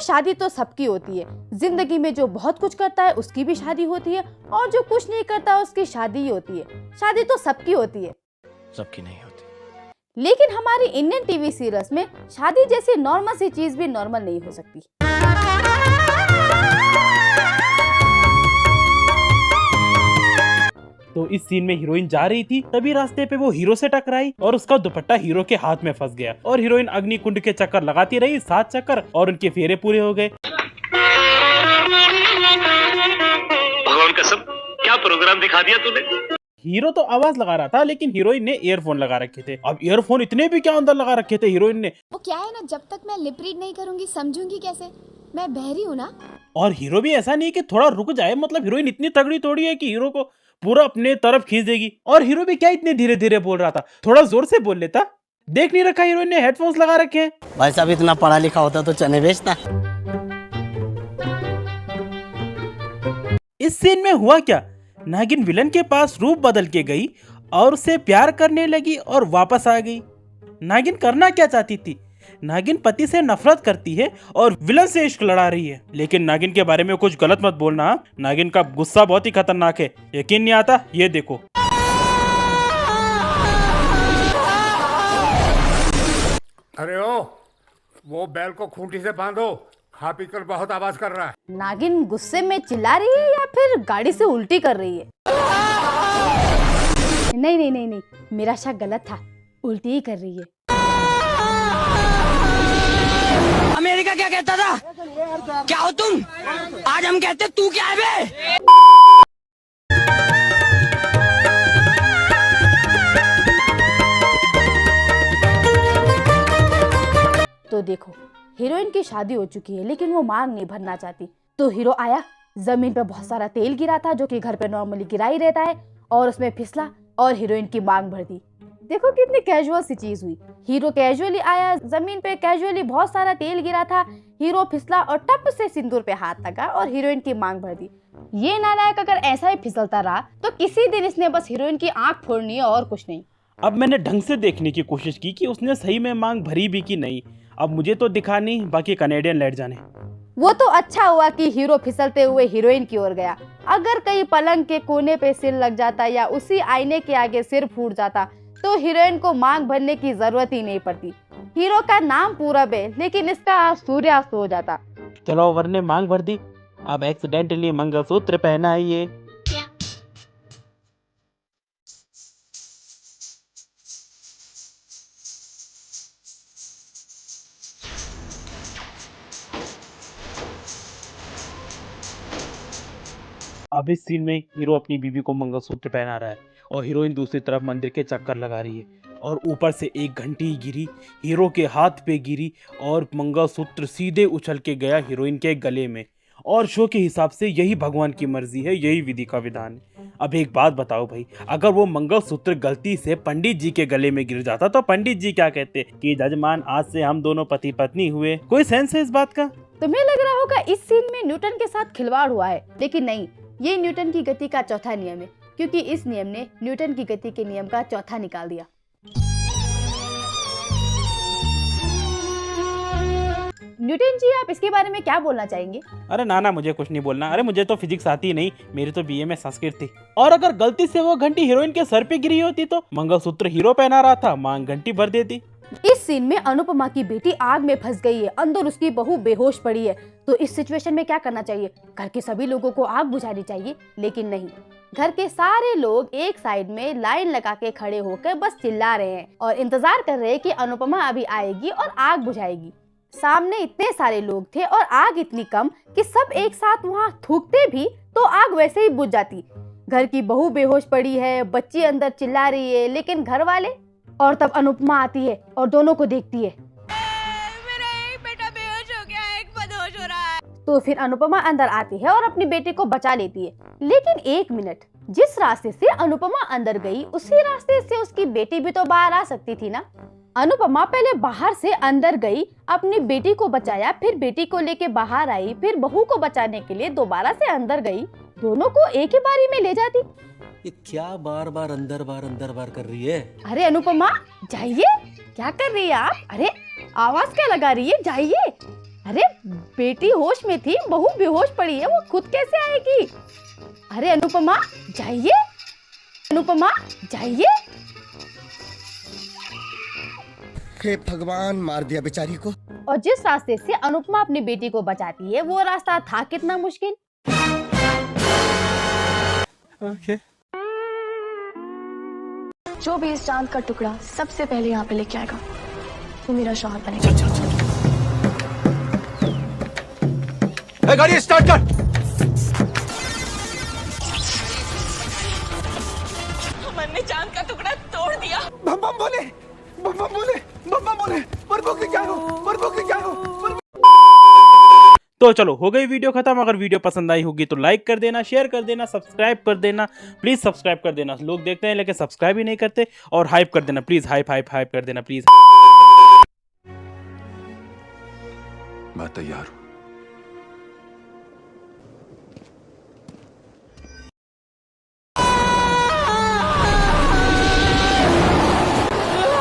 शादी तो सबकी होती है, जिंदगी में जो बहुत कुछ करता है उसकी भी शादी होती है, और जो कुछ नहीं करता उसकी शादी ही होती है। शादी तो सबकी होती है, सबकी नहीं होती। लेकिन हमारी इंडियन टीवी सीरियल्स में शादी जैसी नॉर्मल सी चीज भी नॉर्मल नहीं हो सकती। तो इस सीन में हीरोइन जा रही थी, तभी रास्ते पे वो हीरो से टकराई और उसका दुपट्टा हीरो के हाथ में फंस गया और हीरोइन अग्नि कुंड के चक्कर लगाती रही, 7 चक्कर, और उनके फेरे पूरे हो गए। भगवान कसम, क्या प्रोग्राम दिखा दिया तूने। हीरो तो आवाज लगा रहा था, लेकिन हीरोइन ने ईयरफोन लगा रखे थे। अब ईयरफोन इतने भी क्या अंदर लगा रखे थे हीरोइन ने। वो क्या है ना, जब तक मैं लिप रीड नहीं करूंगी समझूंगी कैसे, मैं बहरी हूँ ना। और हीरो भी ऐसा नहीं कि थोड़ा रुक जाए, मतलब हीरोइन इतनी तगड़ी थोड़ी है कि हीरो को पूरा अपने तरफ खींच देगी। और हीरो भी क्या इतने धीरे धीरे बोल रहा था, थोड़ा जोर से बोल लेता। देख नहीं रखा हीरोइन ने हेडफोन्स लगा रखे हैं। भाई साहब इतना पढ़ा लिखा होता तो चने बेचता। इस सीन में हुआ क्या, नागिन विलन के पास रूप बदल के गई और उससे प्यार करने लगी और वापस आ गई। नागिन करना क्या चाहती थी? नागिन पति से नफरत करती है और विलन से इश्क लड़ा रही है। लेकिन नागिन के बारे में कुछ गलत मत बोलना, नागिन का गुस्सा बहुत ही खतरनाक है। यकीन नहीं आता? ये देखो। अरे वो बैल को खूंटी से बांधो, खा पी कर बहुत आवाज कर रहा है। नागिन गुस्से में चिल्ला रही है या फिर गाड़ी से उल्टी कर रही है? नहीं नहीं नहीं नहीं, मेरा शक गलत था, उल्टी ही कर रही है। अमेरिका क्या कहता था? क्या हो तुम? आज हम कहते तू क्या है बे? तो देखो, हीरोइन की शादी हो चुकी है लेकिन वो मांग नहीं भरना चाहती। तो हीरो आया, जमीन पे बहुत सारा तेल गिरा था जो कि घर पे नॉर्मली गिरा ही रहता है, और उसमें फिसला और हीरोइन की मांग भर दी। देखो कितनी कैजुअल सी चीज हुई। हीरो कैजुअली आया, जमीन पे कैजुअली बहुत सारा तेल गिरा था, हीरो फिसला और टप से सिंदूर पे हाथ लगा और हीरोइन की मांग भर दी। ये नालायक अगर ऐसा ही फिसलता रहा तो किसी दिन इसने बस हीरोइन की आंख फोड़नी है और कुछ नहीं। अब मैंने ढंग से देखने की कोशिश की कि उसने सही में मांग भरी भी कि नहीं। अब मुझे तो दिखा नहीं, बाकी कनेडियन लेट जाने। वो तो अच्छा हुआ कि हीरो फिसलते हुए हीरोइन की ओर गया। अगर कहीं पलंग के कोने पे सिर लग जाता या उसी आईने के आगे सिर फूट जाता तो हीरोइन को मांग भरने की जरूरत ही नहीं पड़ती। हीरो का नाम पूरब है लेकिन इसका सूर्यास्त हो जाता। चलो, वरने मांग भर दी, अब एक्सीडेंटली मंगलसूत्र पहनाइए। अब इस सीन में हीरो अपनी बीवी को मंगलसूत्र पहना रहा है और हीरोइन दूसरी तरफ मंदिर के चक्कर लगा रही है, और ऊपर से एक घंटी गिरी, हीरो के हाथ पे गिरी और मंगलसूत्र सीधे उछल के गया हीरोइन के गले में। और शो के हिसाब से यही भगवान की मर्जी है, यही विधि का विधान है। अब एक बात बताओ भाई, अगर वो मंगलसूत्र गलती से पंडित जी के गले में गिर जाता तो पंडित जी क्या कहते कि जजमान आज से हम दोनों पति पत्नी हुए? कोई सेंस है इस बात का? तुम्हें लग रहा होगा इस सीन में न्यूटन के साथ खिलवाड़ हुआ है, लेकिन नहीं, ये न्यूटन की गति का चौथा नियम है, क्योंकि इस नियम ने न्यूटन की गति के नियम का चौथा निकाल दिया। न्यूटन जी, आप इसके बारे में क्या बोलना चाहेंगे? अरे ना, मुझे कुछ नहीं बोलना। अरे मुझे तो फिजिक्स आती ही नहीं, मेरी तो बीए में संस्कृत थी। और अगर गलती से वो घंटी हीरोइन के सर पे गिरी होती तो मंगलसूत्र हीरो पहना रहा था, मांग घंटी भर देती। इस सीन में अनुपमा की बेटी आग में फंस गई है, अंदर उसकी बहू बेहोश पड़ी है। तो इस सिचुएशन में क्या करना चाहिए? घर के सभी लोगों को आग बुझानी चाहिए, लेकिन नहीं, घर के सारे लोग एक साइड में लाइन लगा के खड़े होकर बस चिल्ला रहे हैं और इंतजार कर रहे हैं कि अनुपमा अभी आएगी और आग बुझाएगी। सामने इतने सारे लोग थे और आग इतनी कम कि सब एक साथ वहाँ थूकते भी तो आग वैसे ही बुझ जाती। घर की बहू बेहोश पड़ी है, बच्ची अंदर चिल्ला रही है, लेकिन घर वाले। और तब अनुपमा आती है और दोनों को देखती है। मेरा एक बेटा बेहोश हो गया, एक बदहोश हो रहा है। तो फिर अनुपमा अंदर आती है और अपनी बेटे को बचा लेती है। लेकिन एक मिनट, जिस रास्ते से अनुपमा अंदर गई उसी रास्ते से उसकी बेटी भी तो बाहर आ सकती थी ना। अनुपमा पहले बाहर से अंदर गई, अपनी बेटी को बचाया, फिर बेटी को लेके बाहर आई, फिर बहू को बचाने के लिए दोबारा से अंदर गई। दोनों को एक ही बारी में ले जाती। ये क्या बार बार अंदर बार कर रही है? अरे अनुपमा, जाइए, क्या कर रही है आप? अरे आवाज क्या लगा रही है, जाइए। अरे बेटी होश में थी, बहू बेहोश पड़ी है, वो खुद कैसे आएगी? अरे अनुपमा जाइए, अनुपमा जाइए। हे भगवान, मार दिया बेचारी को। और जिस रास्ते से अनुपमा अपनी बेटी को बचाती है वो रास्ता था कितना मुश्किल। जो भी इस चांद का टुकड़ा सबसे पहले यहाँ पे लेके आएगा वो मेरा शौहर बनेगा। गाड़ी स्टार्ट कर। हमने चांद का टुकड़ा तोड़ दिया। बम बम बोले, बम बम बोले, बम बम बोले, बर्फो के क्या हो, बर्फो के क्या हो। तो चलो हो गई वीडियो खत्म। अगर वीडियो पसंद आई होगी तो लाइक कर देना, शेयर कर देना, सब्सक्राइब कर देना, प्लीज सब्सक्राइब कर देना। लोग देखते हैं लेकिन सब्सक्राइब ही नहीं करते। और हाइप कर देना प्लीज, हाइप हाइप हाइप कर देना प्लीज। मैं तैयार हूं।